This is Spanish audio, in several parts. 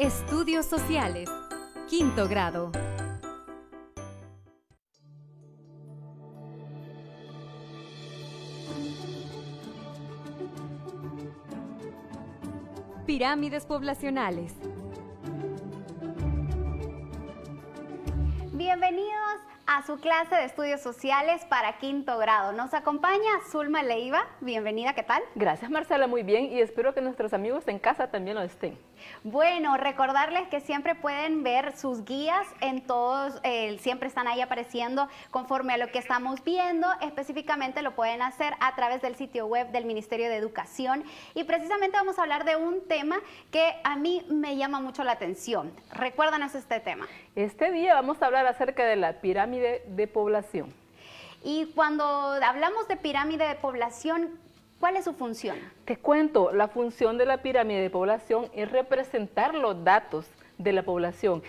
Estudios Sociales, quinto grado. Pirámides poblacionales. Bienvenidos a su clase de estudios sociales para quinto grado. Nos acompaña Zulma Leiva. Bienvenida, ¿qué tal? Gracias, Marcela, muy bien, y espero que nuestros amigos en casa también lo estén. Bueno, recordarles que siempre pueden ver sus guías en todos, siempre están ahí apareciendo conforme a lo que estamos viendo. Específicamente lo pueden hacer a través del sitio web del Ministerio de Educación, y precisamente vamos a hablar de un tema que a mí me llama mucho la atención. Recuérdanos este tema. Este día vamos a hablar acerca de la pirámide de población. Y cuando hablamos de pirámide de población, ¿cuál es su función? Te cuento, la función de la pirámide de población es representar los datos de la población.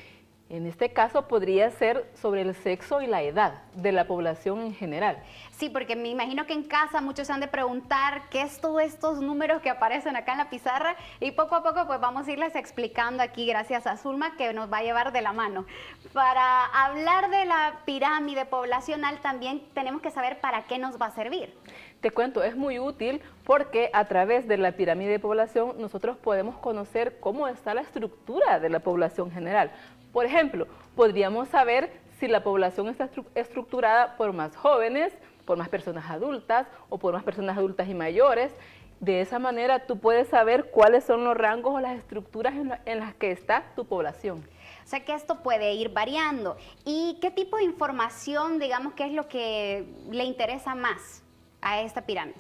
En este caso podría ser sobre el sexo y la edad de la población en general. Sí, porque me imagino que en casa muchos se han de preguntar qué es todos estos números que aparecen acá en la pizarra, y poco a poco pues vamos a irles explicando aquí, gracias a Zulma, que nos va a llevar de la mano. Para hablar de la pirámide poblacional también tenemos que saber para qué nos va a servir. Te cuento, es muy útil porque a través de la pirámide de población nosotros podemos conocer cómo está la estructura de la población general. Por ejemplo, podríamos saber si la población está estructurada por más jóvenes, por más personas adultas o por más personas adultas y mayores. De esa manera tú puedes saber cuáles son los rangos o las estructuras en las que está tu población. O sea que esto puede ir variando. ¿Y qué tipo de información, digamos, qué es lo que le interesa más a esta pirámide?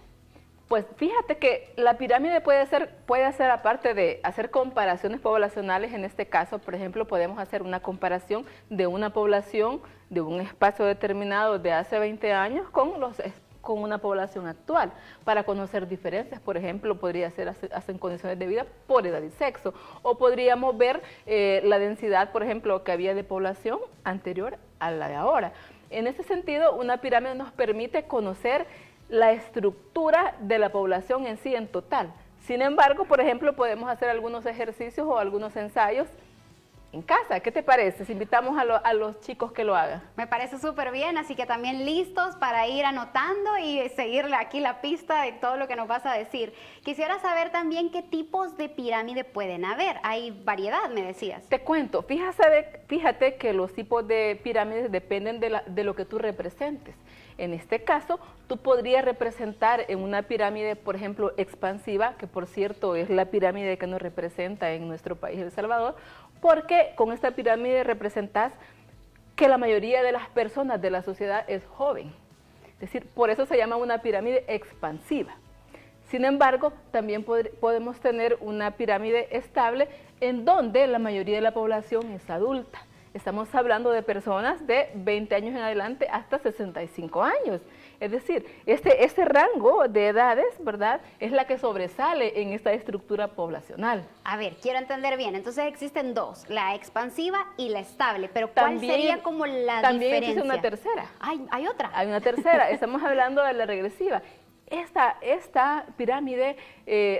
Pues fíjate que la pirámide puede ser aparte de hacer comparaciones poblacionales. En este caso, por ejemplo, podemos hacer una comparación de una población de un espacio determinado de hace 20 años con una población actual, para conocer diferencias. Por ejemplo, podría ser en condiciones de vida por edad y sexo, o podríamos ver la densidad, por ejemplo, que había de población anterior a la de ahora. En ese sentido, una pirámide nos permite conocer la estructura de la población en sí en total. Sin embargo, por ejemplo, podemos hacer algunos ejercicios o algunos ensayos en casa. ¿Qué te parece si invitamos a los chicos que lo hagan? Me parece súper bien, así que también listos para ir anotando y seguirle aquí la pista de todo lo que nos vas a decir. Quisiera saber también qué tipos de pirámide pueden haber. Hay variedad, me decías. Te cuento, fíjate que los tipos de pirámides dependen de lo que tú representes. En este caso, tú podrías representar en una pirámide, por ejemplo, expansiva, que por cierto es la pirámide que nos representa en nuestro país, El Salvador, porque con esta pirámide representas que la mayoría de las personas de la sociedad es joven. Es decir, por eso se llama una pirámide expansiva. Sin embargo, también podemos tener una pirámide estable en donde la mayoría de la población es adulta. Estamos hablando de personas de 20 años en adelante hasta 65 años. Es decir, este rango de edades, ¿verdad?, es la que sobresale en esta estructura poblacional. A ver, quiero entender bien. Entonces existen dos, la expansiva y la estable. Pero ¿cuál sería como la diferencia? También existe una tercera. ¿Hay otra? Hay una tercera. Estamos hablando de la regresiva. Esta pirámide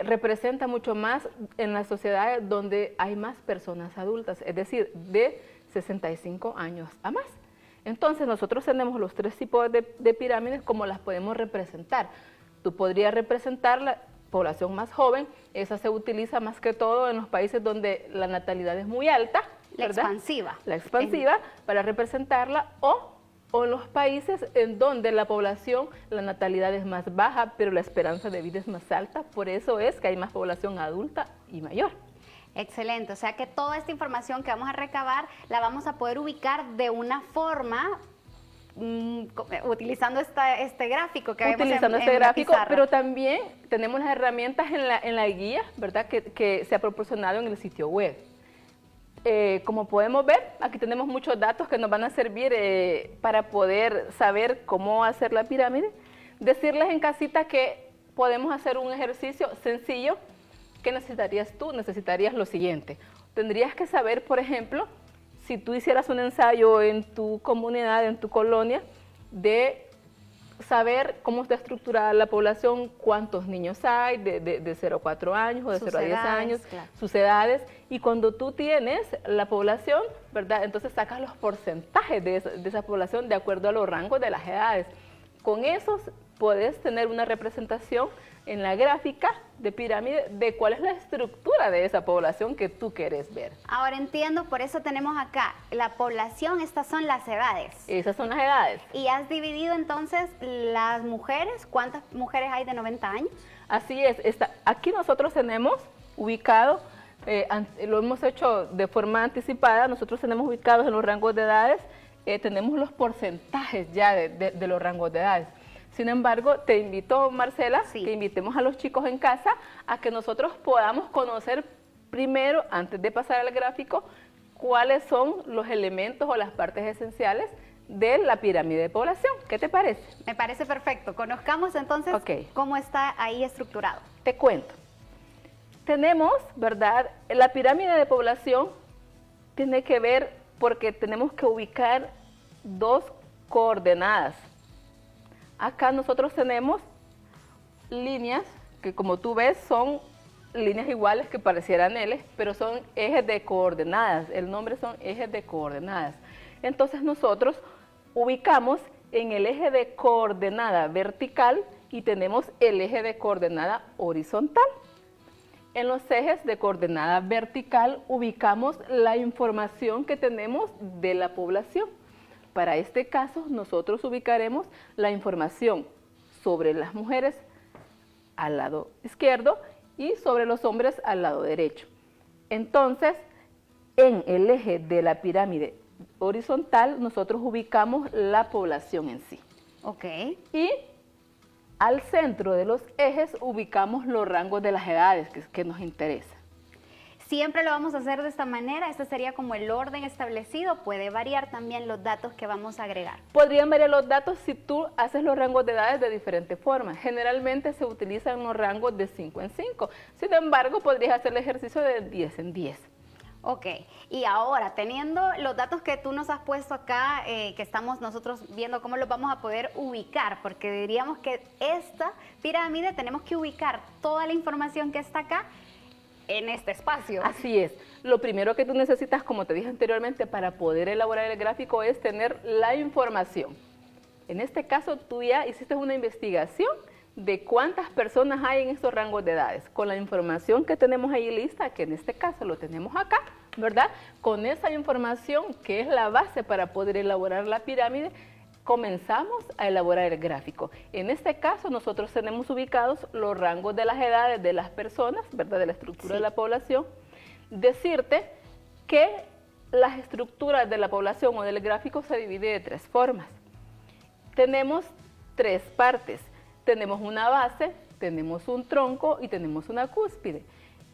representa mucho más en las sociedades donde hay más personas adultas, es decir, de 65 años a más. Entonces nosotros tenemos los tres tipos de pirámides, como las podemos representar. Tú podrías representar la población más joven. Esa se utiliza más que todo en los países donde la natalidad es muy alta, ¿verdad? La expansiva, para representarla, o en los países en donde la población, la natalidad es más baja, pero la esperanza de vida es más alta. Por eso es que hay más población adulta y mayor. Excelente, o sea que toda esta información que vamos a recabar la vamos a poder ubicar de una forma utilizando este gráfico que vemos en la pizarra. Pero también tenemos las herramientas en la guía, ¿verdad?, que se ha proporcionado en el sitio web. Como podemos ver, aquí tenemos muchos datos que nos van a servir para poder saber cómo hacer la pirámide. Decirles en casita que podemos hacer un ejercicio sencillo. ¿Qué necesitarías tú? Necesitarías lo siguiente. Tendrías que saber, por ejemplo, si tú hicieras un ensayo en tu comunidad, en tu colonia, de saber cómo está estructurada la población, cuántos niños hay de 0 a 4 años o de 0 a 10 años, claro. sus edades, y cuando tú tienes la población, ¿verdad? Entonces sacas los porcentajes de esa población de acuerdo a los rangos de las edades. Con esos puedes tener una representación en la gráfica de pirámide de cuál es la estructura de esa población que tú quieres ver. Ahora entiendo, por eso tenemos acá la población, estas son las edades. Esas son las edades. Y has dividido entonces las mujeres, ¿cuántas mujeres hay de 90 años? Así es, aquí nosotros tenemos ubicado, lo hemos hecho de forma anticipada, nosotros tenemos ubicados en los rangos de edades, tenemos los porcentajes ya de los rangos de edades. Sin embargo, te invito, Marcela, sí, que invitemos a los chicos en casa a que nosotros podamos conocer primero, antes de pasar al gráfico, cuáles son los elementos o las partes esenciales de la pirámide de población. ¿Qué te parece? Me parece perfecto. Conozcamos entonces cómo está ahí estructurado. Te cuento. Tenemos, ¿verdad? La pirámide de población tiene que ver porque tenemos que ubicar dos coordenadas. Acá nosotros tenemos líneas que, como tú ves, son líneas iguales que parecieran L, pero son ejes de coordenadas. El nombre son ejes de coordenadas. Entonces nosotros ubicamos en el eje de coordenada vertical y tenemos el eje de coordenada horizontal. En los ejes de coordenada vertical ubicamos la información que tenemos de la población. Para este caso, nosotros ubicaremos la información sobre las mujeres al lado izquierdo y sobre los hombres al lado derecho. Entonces, en el eje de la pirámide horizontal, nosotros ubicamos la población en sí. Ok. Y al centro de los ejes ubicamos los rangos de las edades que nos interesa. Siempre lo vamos a hacer de esta manera, este sería como el orden establecido, puede variar también los datos que vamos a agregar. Podrían variar los datos si tú haces los rangos de edades de diferentes formas. Generalmente se utilizan los rangos de 5 en 5, sin embargo podrías hacer el ejercicio de 10 en 10. Ok, y ahora teniendo los datos que tú nos has puesto acá, que estamos nosotros viendo cómo los vamos a poder ubicar, porque diríamos que esta pirámide tenemos que ubicar toda la información que está acá en este espacio. Así es. Lo primero que tú necesitas, como te dije anteriormente, para poder elaborar el gráfico es tener la información. En este caso, tú ya hiciste una investigación de cuántas personas hay en estos rangos de edades. Con la información que tenemos ahí lista, que en este caso lo tenemos acá, ¿verdad? Con esa información, que es la base para poder elaborar la pirámide, comenzamos a elaborar el gráfico. En este caso, nosotros tenemos ubicados los rangos de las edades de las personas, ¿verdad? De la estructura de la población. Decirte que las estructuras de la población o del gráfico se divide de tres formas. Tenemos tres partes. Tenemos una base, tenemos un tronco y tenemos una cúspide.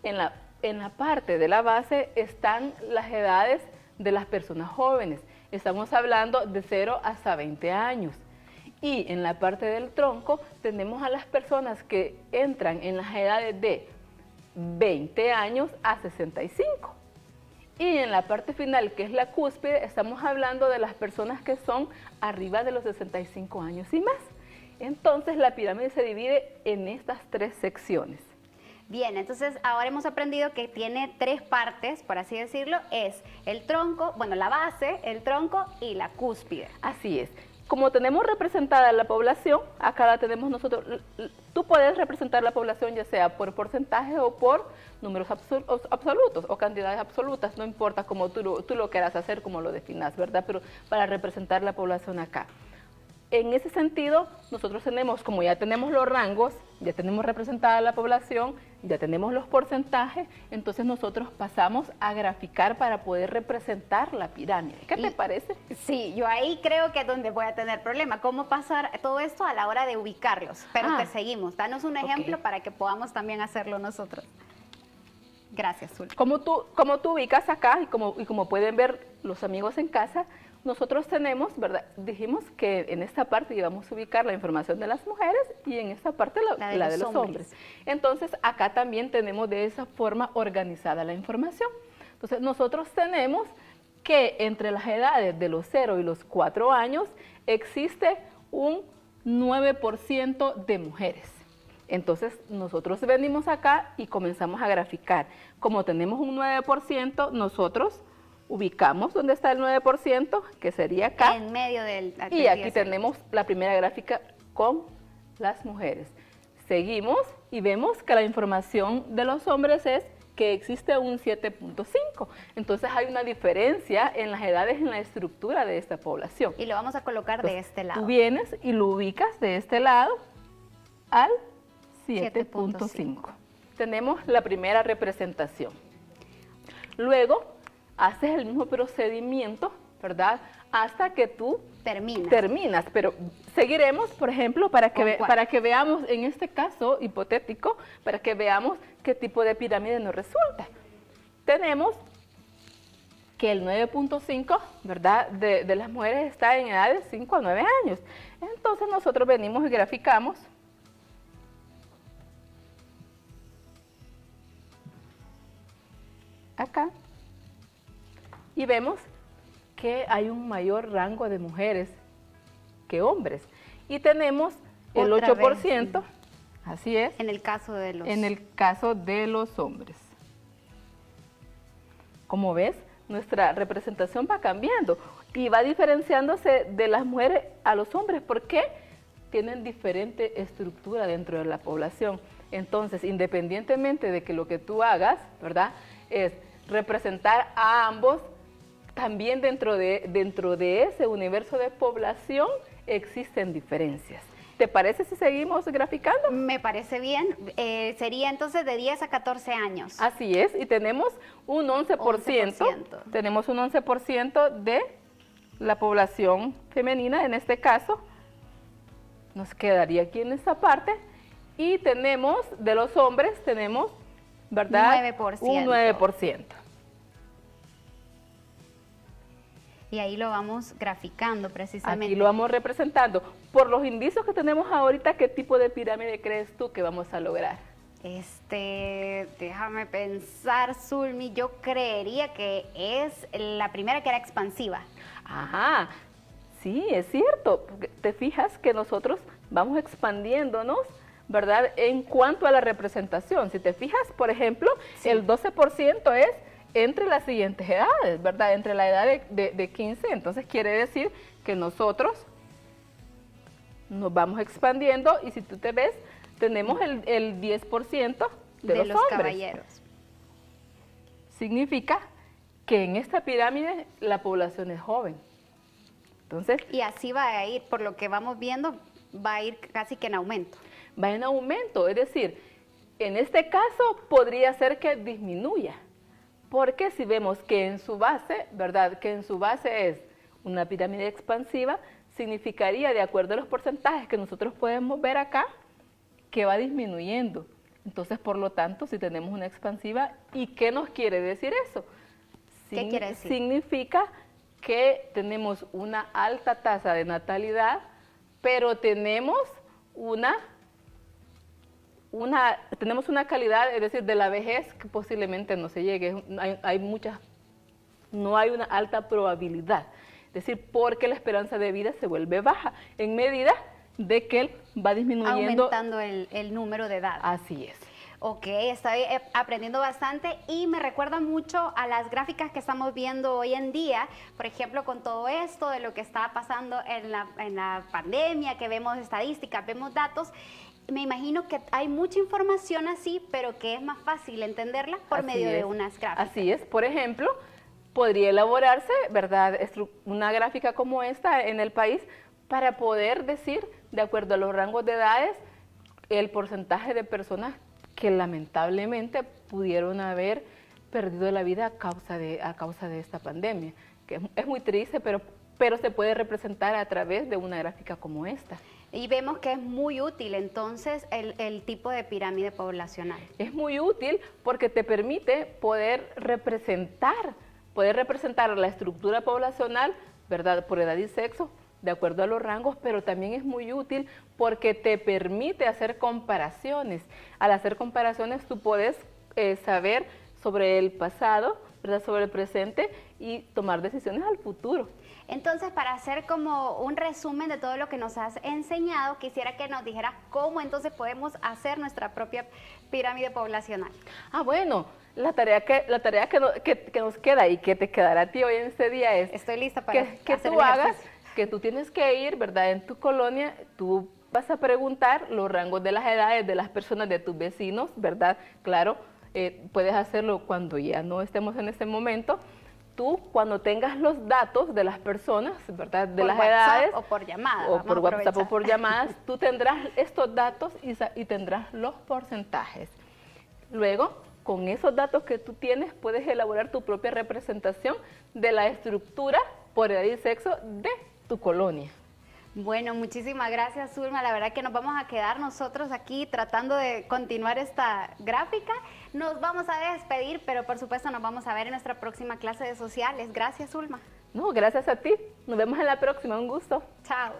En la parte de la base están las edades de las personas jóvenes. Estamos hablando de 0 hasta 20 años. Y en la parte del tronco tenemos a las personas que entran en las edades de 20 años a 65. Y en la parte final, que es la cúspide, estamos hablando de las personas que son arriba de los 65 años y más. Entonces la pirámide se divide en estas tres secciones. Bien, entonces ahora hemos aprendido que tiene tres partes, por así decirlo, es el tronco, bueno, la base, el tronco y la cúspide. Así es. Como tenemos representada la población, acá la tenemos nosotros, tú puedes representar la población ya sea por porcentaje o por números absolutos o cantidades absolutas, no importa cómo tú lo quieras hacer, como lo definas, ¿verdad? Pero para representar la población acá. En ese sentido, nosotros tenemos, como ya tenemos los rangos, ya tenemos representada la población, ya tenemos los porcentajes, entonces nosotros pasamos a graficar para poder representar la pirámide. ¿Qué te parece? Sí, yo ahí creo que es donde voy a tener problema. ¿Cómo pasar todo esto a la hora de ubicarlos? Pero te seguimos. Danos un ejemplo para que podamos también hacerlo nosotros. Gracias, Zul. Como tú ubicas acá y como pueden ver los amigos en casa, nosotros tenemos, ¿verdad? Dijimos que en esta parte íbamos a ubicar la información de las mujeres y en esta parte la de los hombres. Entonces, acá también tenemos de esa forma organizada la información. Entonces, nosotros tenemos que entre las edades de los 0 y los 4 años existe un 9% de mujeres. Entonces, nosotros venimos acá y comenzamos a graficar. Como tenemos un 9%, nosotros ubicamos donde está el 9%, que sería acá. En medio del... Y aquí tenemos la primera gráfica con las mujeres. Seguimos y vemos que la información de los hombres es que existe un 7.5. Entonces hay una diferencia en las edades, en la estructura de esta población. Y lo vamos a colocar de este lado. Tú vienes y lo ubicas de este lado al 7.5. Tenemos la primera representación. Luego haces el mismo procedimiento, ¿verdad? Hasta que tú terminas, pero seguiremos, por ejemplo, para que veamos, en este caso hipotético, para que veamos qué tipo de pirámide nos resulta. Tenemos que el 9.5, ¿verdad?, de las mujeres está en edad de 5 a 9 años. Entonces nosotros venimos y graficamos acá y vemos que hay un mayor rango de mujeres que hombres. Y tenemos el 8%, así es. En el caso de los hombres. Como ves, nuestra representación va cambiando y va diferenciándose de las mujeres a los hombres porque tienen diferente estructura dentro de la población. Entonces, independientemente de que lo que tú hagas, ¿verdad?, es representar a ambos, también dentro de ese universo de población existen diferencias. ¿Te parece si seguimos graficando? Me parece bien. Sería entonces de 10 a 14 años. Así es, y tenemos un 11%. Tenemos un 11% de la población femenina, en este caso. Nos quedaría aquí en esta parte. Y tenemos, de los hombres, tenemos, ¿verdad?, 9%. Un 9%. Y ahí lo vamos graficando precisamente. Aquí lo vamos representando. Por los indicios que tenemos ahorita, ¿qué tipo de pirámide crees tú que vamos a lograr? Déjame pensar, Zulmi, yo creería que es la primera que era expansiva. Ajá, sí, es cierto. Te fijas que nosotros vamos expandiéndonos, ¿verdad?, en cuanto a la representación. Si te fijas, por ejemplo, sí, el 12% es entre las siguientes edades, ¿verdad? Entre la edad de 15, entonces quiere decir que nosotros nos vamos expandiendo y si tú te ves, tenemos el 10% de los hombres. Caballeros. Significa que en esta pirámide la población es joven. Entonces, y así va a ir, por lo que vamos viendo, va a ir casi que en aumento. Va en aumento, es decir, en este caso podría ser que disminuya. Porque si vemos que en su base, ¿verdad?, que en su base es una pirámide expansiva, significaría, de acuerdo a los porcentajes que nosotros podemos ver acá, que va disminuyendo. Entonces, por lo tanto, si tenemos una expansiva, ¿y qué nos quiere decir eso? ¿Qué quiere decir? Significa que tenemos una alta tasa de pero tenemos tenemos una calidad, es decir, de la vejez que posiblemente no se llegue. No hay una alta probabilidad. Es decir, porque la esperanza de vida se vuelve baja en medida de que él va disminuyendo. Aumentando el número de edad. Así es. Ok, estoy aprendiendo bastante y me recuerda mucho a las gráficas que estamos viendo hoy en día, por ejemplo, con todo esto de lo que está pasando en la pandemia, que vemos estadísticas, vemos datos. Me imagino que hay mucha información así, pero que es más fácil entenderla por medio de unas gráficas. Así es. Por ejemplo, podría elaborarse, ¿verdad?, una gráfica como esta en el país para poder decir, de acuerdo a los rangos de edades, el porcentaje de personas que lamentablemente pudieron haber perdido la vida a causa de esta pandemia, que es muy triste, pero se puede representar a través de una gráfica como esta. Y vemos que es muy útil entonces el tipo de pirámide poblacional. Es muy útil porque te permite poder representar la estructura poblacional, ¿verdad?, por edad y sexo, de acuerdo a los rangos, pero también es muy útil porque te permite hacer comparaciones. Al hacer comparaciones tú puedes saber sobre el pasado, ¿verdad?, sobre el presente y tomar decisiones al futuro. Entonces, para hacer como un resumen de todo lo que nos has enseñado, quisiera que nos dijeras cómo entonces podemos hacer nuestra propia pirámide poblacional. Bueno, la tarea que nos queda y que te quedará a ti hoy en este día es Estoy lista para que hacer tú el hagas, ejercicio. que tú tienes que ir, ¿verdad?, en tu colonia, tú vas a preguntar los rangos de las edades de las personas, de tus vecinos, ¿verdad? Claro, puedes hacerlo cuando ya no estemos en este momento. Tú, cuando tengas los datos de las personas, ¿verdad?, de las edades, o por llamada, o por WhatsApp o por llamada, llamadas, tú tendrás estos datos y tendrás los porcentajes. Luego, con esos datos que tú tienes, puedes elaborar tu propia representación de la estructura por edad y sexo de tu colonia. Bueno, muchísimas gracias, Zulma. La verdad que nos vamos a quedar nosotros aquí tratando de continuar esta gráfica. Nos vamos a despedir, pero por supuesto nos vamos a ver en nuestra próxima clase de sociales. Gracias, Zulma. No, gracias a ti. Nos vemos en la próxima. Un gusto. Chao.